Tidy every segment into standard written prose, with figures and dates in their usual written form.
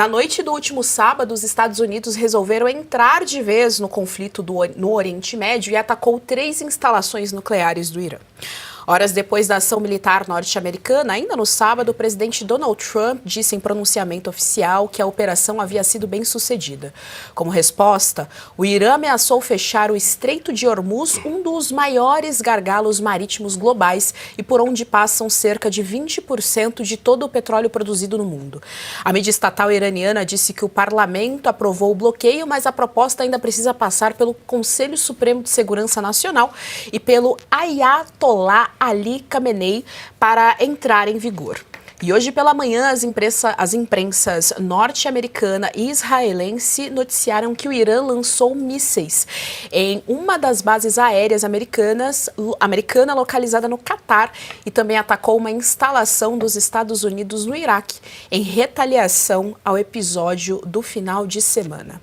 Na noite do último sábado, os Estados Unidos resolveram entrar de vez no conflito no Oriente Médio e atacou 3 instalações nucleares do Irã. Horas depois da ação militar norte-americana, ainda no sábado, o presidente Donald Trump disse em pronunciamento oficial que a operação havia sido bem sucedida. Como resposta, o Irã ameaçou fechar o Estreito de Hormuz, um dos maiores gargalos marítimos globais e por onde passam cerca de 20% de todo o petróleo produzido no mundo. A mídia estatal iraniana disse que o parlamento aprovou o bloqueio, mas a proposta ainda precisa passar pelo Conselho Supremo de Segurança Nacional e pelo Ayatollah Ali Khamenei para entrar em vigor. E hoje pela manhã, as imprensas norte-americana e israelense noticiaram que o Irã lançou mísseis em uma das bases aéreas americana localizada no Catar e também atacou uma instalação dos Estados Unidos no Iraque, em retaliação ao episódio do final de semana.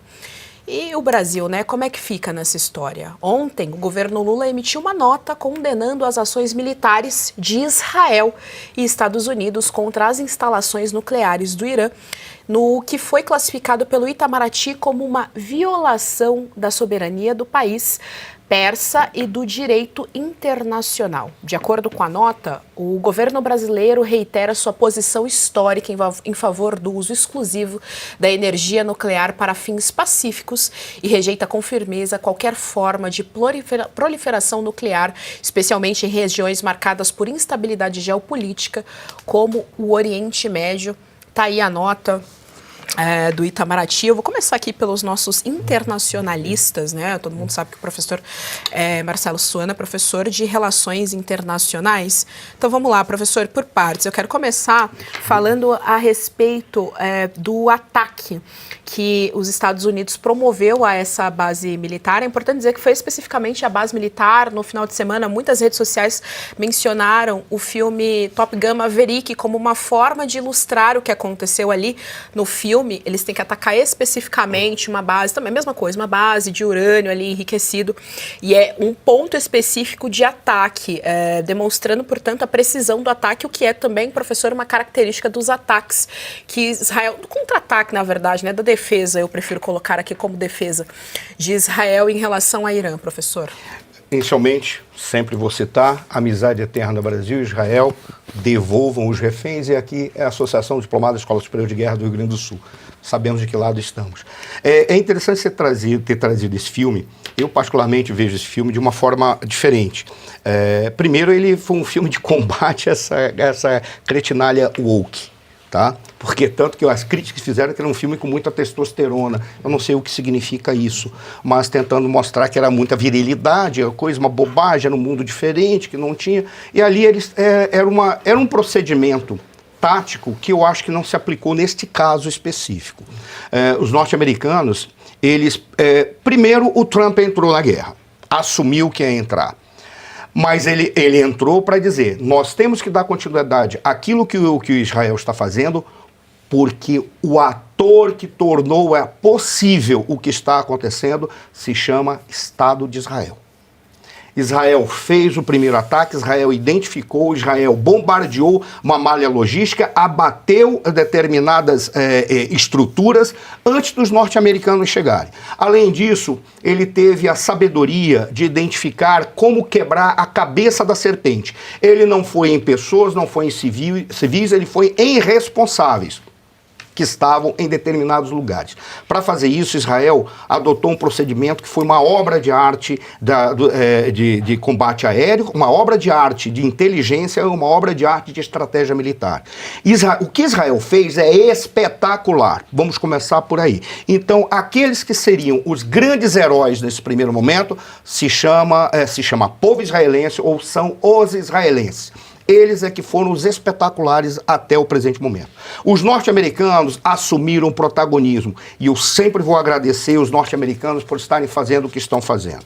E o Brasil, né? Como é que fica nessa história? Ontem, o governo Lula emitiu uma nota condenando as ações militares de Israel e Estados Unidos contra as instalações nucleares do Irã, no que foi classificado pelo Itamaraty como uma violação da soberania do país persa e do direito internacional. De acordo com a nota, o governo brasileiro reitera sua posição histórica em favor do uso exclusivo da energia nuclear para fins pacíficos e rejeita com firmeza qualquer forma de proliferação nuclear, especialmente em regiões marcadas por instabilidade geopolítica, como o Oriente Médio. Tá aí a nota do Itamaraty. Eu vou começar aqui pelos nossos internacionalistas, né? Todo mundo sabe que o professor Marcelo Suana é professor de Relações Internacionais. Então vamos lá, professor, por partes. Eu quero começar falando a respeito do ataque que os Estados Unidos promoveu a essa base militar. É importante dizer que foi especificamente a base militar. No final de semana, muitas redes sociais mencionaram o filme Top Gun Maverick como uma forma de ilustrar o que aconteceu ali no filme. Eles têm que atacar especificamente uma base, também a mesma coisa, uma base de urânio ali enriquecido, e é um ponto específico de ataque, demonstrando, portanto, a precisão do ataque, o que é também, professor, uma característica dos ataques que Israel, do contra-ataque, na verdade, né, da defesa, eu prefiro colocar aqui como defesa de Israel em relação a Irã, professor. Inicialmente, sempre vou citar, amizade eterna Brasil e Israel, devolvam os reféns, e aqui é a Associação Diplomada Escola Superior de Guerra do Rio Grande do Sul. Sabemos de que lado estamos. É interessante você ter trazido esse filme. Eu, particularmente, vejo esse filme de uma forma diferente. Primeiro, ele foi um filme de combate a essa cretinalha woke. Tá? Porque tanto que as críticas fizeram que era um filme com muita testosterona, eu não sei o que significa isso, mas tentando mostrar que era muita virilidade, uma bobagem, era um mundo diferente, que não tinha, e ali era um procedimento tático que eu acho que não se aplicou neste caso específico. Os norte-americanos, primeiro o Trump entrou na guerra, assumiu que ia entrar. Mas ele entrou para dizer, nós temos que dar continuidade àquilo que o Israel está fazendo, porque o ator que tornou possível o que está acontecendo se chama Estado de Israel. Israel fez o primeiro ataque, Israel identificou, Israel bombardeou uma malha logística, abateu determinadas estruturas antes dos norte-americanos chegarem. Além disso, ele teve a sabedoria de identificar como quebrar a cabeça da serpente. Ele não foi em pessoas, não foi em civis, ele foi em responsáveis que estavam em determinados lugares. Para fazer isso, Israel adotou um procedimento que foi uma obra de arte de combate aéreo, uma obra de arte de inteligência e uma obra de arte de estratégia militar. O que Israel fez é espetacular. Vamos começar por aí. Então, aqueles que seriam os grandes heróis nesse primeiro momento se chama povo israelense ou são os israelenses. Eles é que foram os espetaculares até o presente momento. Os norte-americanos assumiram o protagonismo e eu sempre vou agradecer os norte-americanos por estarem fazendo o que estão fazendo.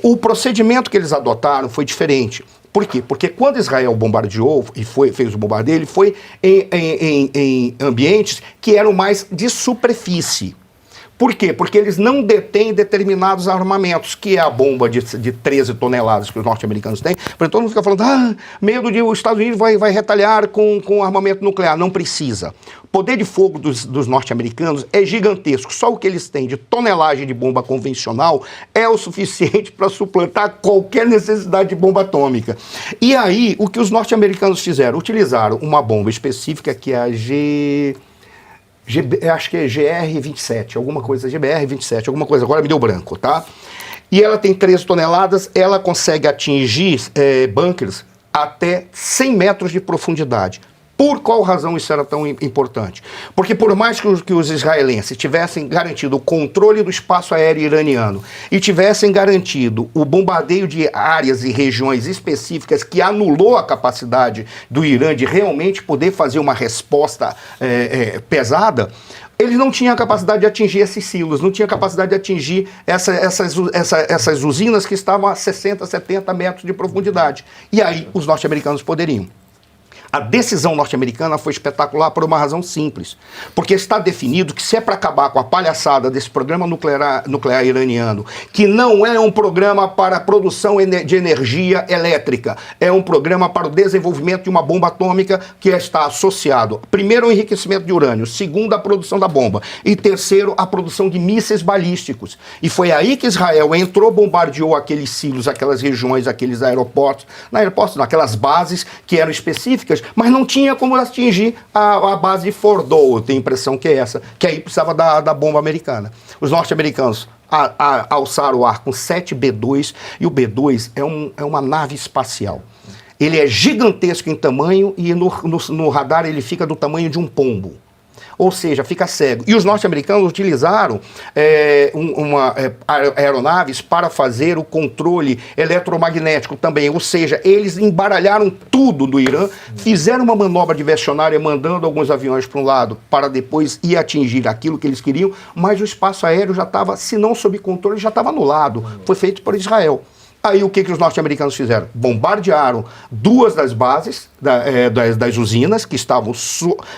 O procedimento que eles adotaram foi diferente. Por quê? Porque quando Israel bombardeou e fez o bombardeio, ele foi em ambientes que eram mais de superfície. Por quê? Porque eles não detêm determinados armamentos, que é a bomba de 13 toneladas que os norte-americanos têm. Por todo mundo fica falando, medo de os Estados Unidos vai retaliar com armamento nuclear. Não precisa. O poder de fogo dos norte-americanos é gigantesco. Só o que eles têm de tonelagem de bomba convencional é o suficiente para suplantar qualquer necessidade de bomba atômica. E aí, o que os norte-americanos fizeram? Utilizaram uma bomba específica que é a acho que é GR-27, alguma coisa, GBR-27, alguma coisa, agora me deu branco, tá? E ela tem 13 toneladas, ela consegue atingir bunkers até 100 metros de profundidade. Por qual razão isso era tão importante? Porque por mais que os israelenses tivessem garantido o controle do espaço aéreo iraniano e tivessem garantido o bombardeio de áreas e regiões específicas que anulou a capacidade do Irã de realmente poder fazer uma resposta pesada, eles não tinham a capacidade de atingir esses silos, não tinham a capacidade de atingir essas usinas que estavam a 60, 70 metros de profundidade. E aí os norte-americanos poderiam. A decisão norte-americana foi espetacular por uma razão simples. Porque está definido que se é para acabar com a palhaçada desse programa nuclear iraniano, que não é um programa para a produção de energia elétrica, é um programa para o desenvolvimento de uma bomba atômica que está associado, primeiro, ao enriquecimento de urânio, segundo, à produção da bomba, e terceiro, à produção de mísseis balísticos. E foi aí que Israel entrou, bombardeou aqueles silos, aquelas regiões, aqueles aeroportos, aquelas bases que eram específicas, mas não tinha como atingir a base de Fordow, eu tenho a impressão que é essa, que aí precisava da bomba americana. Os norte-americanos alçaram o ar com 7 B-2, e o B-2 é uma nave espacial. Ele é gigantesco em tamanho e no radar ele fica do tamanho de um pombo. Ou seja, fica cego. E os norte-americanos utilizaram aeronaves para fazer o controle eletromagnético também. Ou seja, eles embaralharam tudo do Irã, fizeram uma manobra diversionária, mandando alguns aviões para um lado, para depois ir atingir aquilo que eles queriam, mas o espaço aéreo já estava, se não sob controle, já estava anulado. Foi feito por Israel. Aí o que os norte-americanos fizeram? Bombardearam 2 das bases das usinas que estavam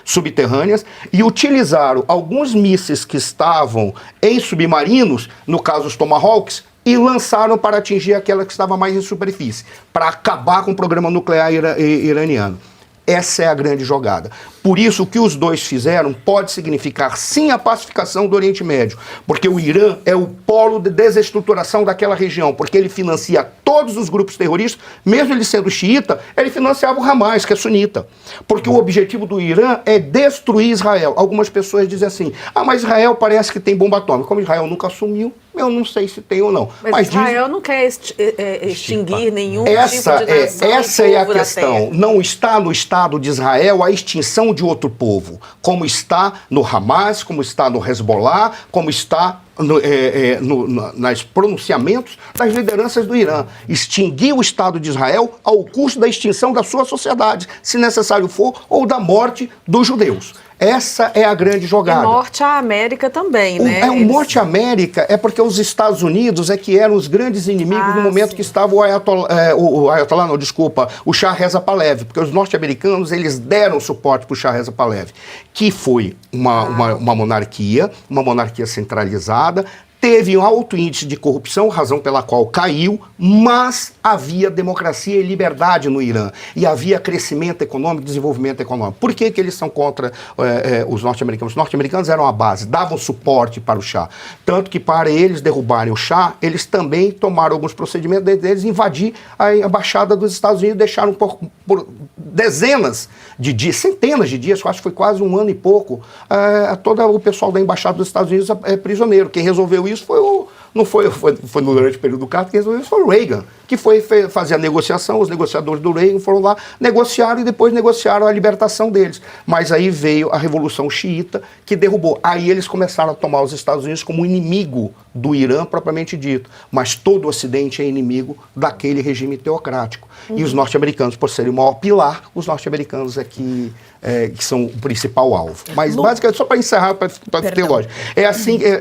subterrâneas e utilizaram alguns mísseis que estavam em submarinos, no caso os Tomahawks, e lançaram para atingir aquela que estava mais em superfície, para acabar com o programa nuclear iraniano. Essa é a grande jogada. Por isso, o que os dois fizeram pode significar, sim, a pacificação do Oriente Médio, porque o Irã é o polo de desestruturação daquela região, porque ele financia todos os grupos terroristas, mesmo ele sendo xiita, ele financiava o Hamas, que é sunita. Porque o objetivo do Irã é destruir Israel. Algumas pessoas dizem assim, mas Israel parece que tem bomba atômica. Como Israel nunca assumiu, eu não sei se tem ou não. Mas Israel não quer extinguir nenhum tipo de nação. Essa é a questão. Não está no Estado de Israel a extinção de outro povo, como está no Hamas, como está no Hezbollah, como está nos pronunciamentos das lideranças do Irã. Extinguir o Estado de Israel ao custo da extinção da sua sociedade, se necessário for, ou da morte dos judeus. Essa é a grande jogada. E morte à América também, né? Morte à América é porque os Estados Unidos é que eram os grandes inimigos no momento que estava o Shah Reza Pahlavi, porque os norte-americanos, eles deram suporte para o Shah Reza Pahlavi, que foi uma monarquia centralizada, teve um alto índice de corrupção, razão pela qual caiu, mas havia democracia e liberdade no Irã. E havia crescimento econômico, desenvolvimento econômico. Por que eles são contra os norte-americanos? Os norte-americanos eram a base, davam suporte para o Shah. Tanto que para eles derrubarem o Shah, eles também tomaram alguns procedimentos deles, invadir a embaixada dos Estados Unidos, deixaram por dezenas de dias, centenas de dias, acho que foi quase 1 ano e pouco, todo o pessoal da embaixada dos Estados Unidos prisioneiro. Quem resolveu isso foi durante o período do Carter, quem resolveu isso foi o Reagan, que foi fazer a negociação, os negociadores do Reagan foram lá, negociaram e depois negociaram a libertação deles. Mas aí veio a Revolução Xiita, que derrubou. Aí eles começaram a tomar os Estados Unidos como inimigo do Irã, propriamente dito. Mas todo o Ocidente é inimigo daquele regime teocrático. E os norte-americanos, por serem o maior pilar, os norte-americanos que são o principal alvo. Mas, basicamente, só para encerrar, para ter lógica.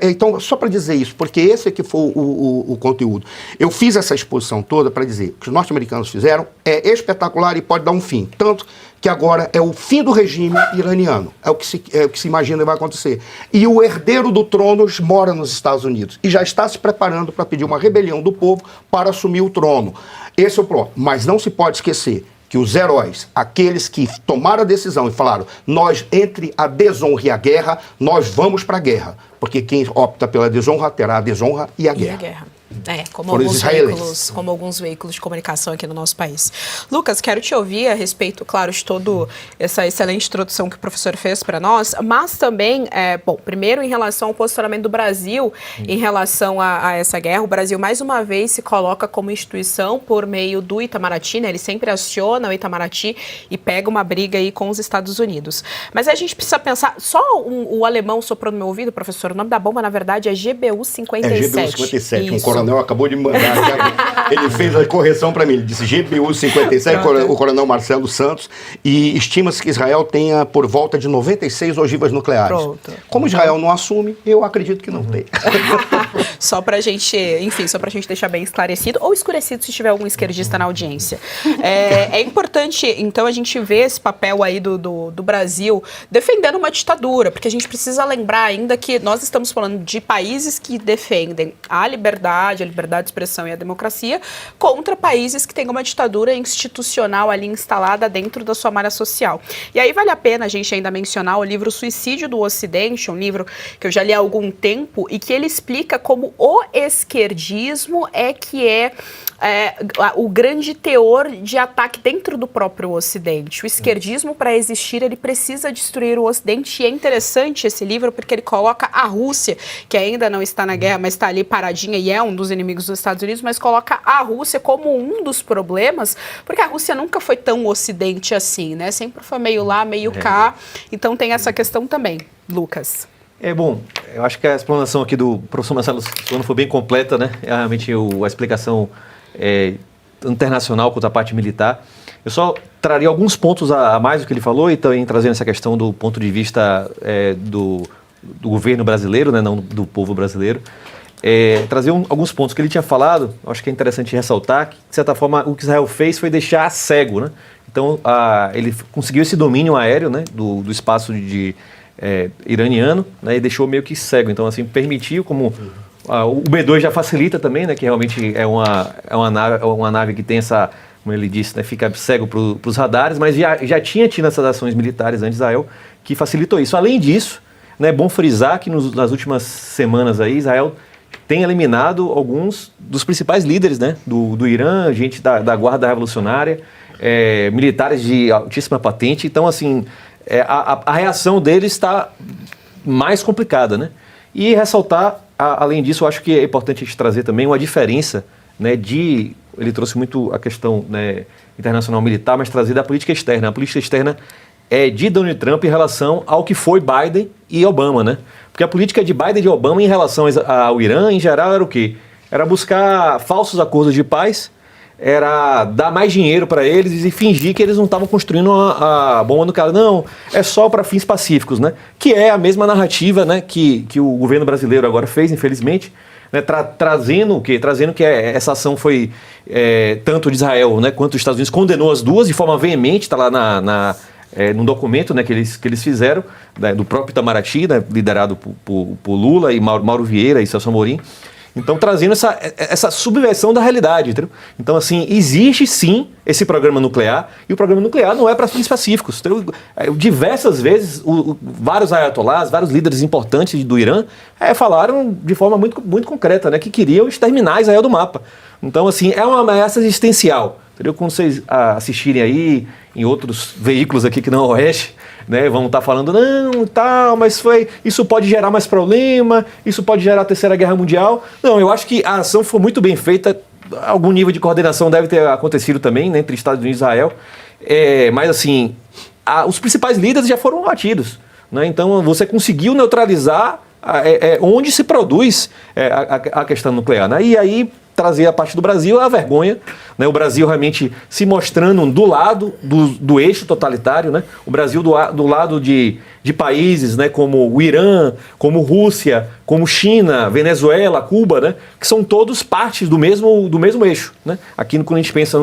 Então, só para dizer isso, porque esse aqui foi o conteúdo. Eu fiz essa exposição toda para dizer que os norte-americanos fizeram é espetacular e pode dar um fim. Tanto que agora é o fim do regime iraniano. É o que se imagina que vai acontecer. E o herdeiro do trono mora nos Estados Unidos e já está se preparando para pedir uma rebelião do povo para assumir o trono. Esse é o plano. Mas não se pode esquecer que os heróis, aqueles que tomaram a decisão e falaram, nós, entre a desonra e a guerra, nós vamos para a guerra. Porque quem opta pela desonra terá a desonra e a guerra. Como alguns veículos de comunicação aqui no nosso país. Lucas, quero te ouvir a respeito, claro, de toda essa excelente introdução que o professor fez para nós, mas também, primeiro em relação ao posicionamento do Brasil em relação a essa guerra. O Brasil, mais uma vez, se coloca como instituição por meio do Itamaraty, né? Ele sempre aciona o Itamaraty e pega uma briga aí com os Estados Unidos. Mas a gente precisa pensar, só o alemão soprou no meu ouvido, professor, o nome da bomba, na verdade, é GBU-57. É GBU-57, um coronel acabou de mandar, ele fez a correção para mim, ele disse GBU-57, o coronel Marcelo Santos, e estima-se que Israel tenha por volta de 96 ogivas nucleares. Pronto. Como Israel não assume, eu acredito que não tem. Só pra gente deixar bem esclarecido, ou escurecido se tiver algum esquerdista na audiência. É importante, então, a gente ver esse papel aí do Brasil defendendo uma ditadura, porque a gente precisa lembrar ainda que nós estamos falando de países que defendem a liberdade de expressão e a democracia, contra países que têm uma ditadura institucional ali instalada dentro da sua malha social. E aí vale a pena a gente ainda mencionar o livro Suicídio do Ocidente, um livro que eu já li há algum tempo e que ele explica como o esquerdismo é o grande teor de ataque dentro do próprio Ocidente. O esquerdismo, para existir, ele precisa destruir o Ocidente, e é interessante esse livro porque ele coloca a Rússia, que ainda não está na guerra, mas está ali paradinha e é um dos inimigos dos Estados Unidos, mas coloca a Rússia como um dos problemas, porque a Rússia nunca foi tão Ocidente assim, né? Sempre foi meio lá, meio cá, então tem essa questão também. Lucas. Eu acho que a explanação aqui do professor Marcelo Santos foi bem completa, né? Realmente a explicação internacional quanto à parte militar. Eu só traria alguns pontos a mais do que ele falou e também trazendo essa questão do ponto de vista do governo brasileiro, né? Não do povo brasileiro. Trazer alguns pontos que ele tinha falado. Acho que é interessante ressaltar que, de certa forma, o que Israel fez foi deixar cego, né? Então, ele conseguiu esse domínio aéreo, né, do espaço iraniano, né, e deixou meio que cego. Então, assim, permitiu, como o B-2 já facilita também, né, que realmente é uma nave que tem essa, como ele disse, né, fica cego para os radares, mas já tinha tido essas ações militares antes de Israel que facilitou isso. Além disso, né, é bom frisar que nas últimas semanas aí, Israel tem eliminado alguns dos principais líderes, né, do Irã, gente da Guarda Revolucionária, militares de altíssima patente. Então, assim, a reação deles está mais complicada, né? E ressaltar, além disso, eu acho que é importante a gente trazer também uma diferença, né, ele trouxe muito a questão, né, internacional militar, mas trazer da política externa. A política externa é de Donald Trump em relação ao que foi Biden e Obama, né? Porque a política de Biden e Obama em relação ao Irã, em geral, era o quê? Era buscar falsos acordos de paz, era dar mais dinheiro para eles e fingir que eles não estavam construindo a bomba nuclear. Não, é só para fins pacíficos, né? Que é a mesma narrativa, né, que o governo brasileiro agora fez, infelizmente, né, trazendo o quê? Trazendo que essa ação foi tanto de Israel, né, quanto os Estados Unidos condenou as duas de forma veemente, está lá num documento, né, que eles fizeram, né, do próprio Itamaraty, né, liderado por Lula e Mauro Vieira e Celso Amorim. Então, trazendo essa subversão da realidade, entendeu? Então, assim, existe sim esse programa nuclear, e o programa nuclear não é para fins pacíficos. Então, diversas vezes, vários ayatollahs, vários líderes importantes do Irã falaram de forma muito, muito concreta, né, que queriam exterminar Israel do mapa. Então, assim, é uma ameaça existencial. Entendeu? Quando vocês assistirem aí em outros veículos aqui que não é o Oeste, né, vão estar falando, não, tal, mas isso pode gerar mais problema, isso pode gerar a Terceira Guerra Mundial. Não, eu acho que a ação foi muito bem feita, algum nível de coordenação deve ter acontecido também, né, entre Estados Unidos e Israel, mas assim, os principais líderes já foram batidos, né, então você conseguiu neutralizar onde se produz a questão nuclear, né, e aí trazer a parte do Brasil a vergonha, né? O Brasil realmente se mostrando do lado do eixo totalitário, né? O Brasil do lado de países, né, como o Irã, como Rússia, como China, Venezuela, Cuba, né, que são todos partes do mesmo eixo, né? Aqui quando a gente pensa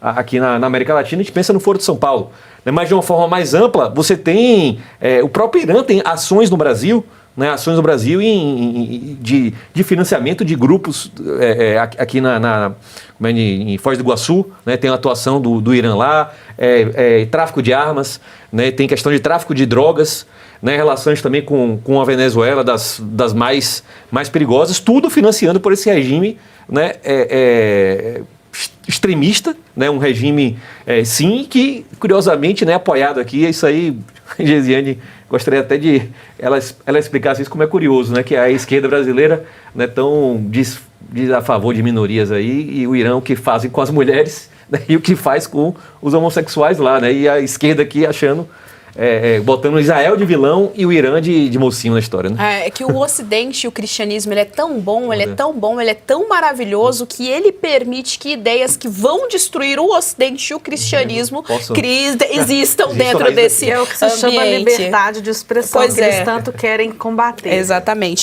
aqui na América Latina, a gente pensa no Foro de São Paulo, né? Mas de uma forma mais ampla, você tem... o próprio Irã tem ações no Brasil, né? Ações no Brasil de financiamento de grupos aqui em Foz do Iguaçu, né? Tem a atuação do Irã lá, tráfico de armas, né? Tem questão de tráfico de drogas, né, relações também com a Venezuela, das mais perigosas, tudo financiando por esse regime, né, extremista, né, um regime, sim, que curiosamente, né, apoiado aqui, isso aí, Gesiane, gostaria até de ela explicasse isso, como é curioso, né, que a esquerda brasileira, né, diz a favor de minorias aí, e o Irã o que fazem com as mulheres, né, e o que faz com os homossexuais lá, né, e a esquerda aqui achando... botando Israel de vilão e o Irã de mocinho na história, né? É que o Ocidente e o cristianismo, ele é tão bom, ele é tão maravilhoso que ele permite que ideias que vão destruir o Ocidente e o cristianismo existam dentro desse É o que se chama ambiente. liberdade de expressão, Pois que eles tanto querem combater. Exatamente.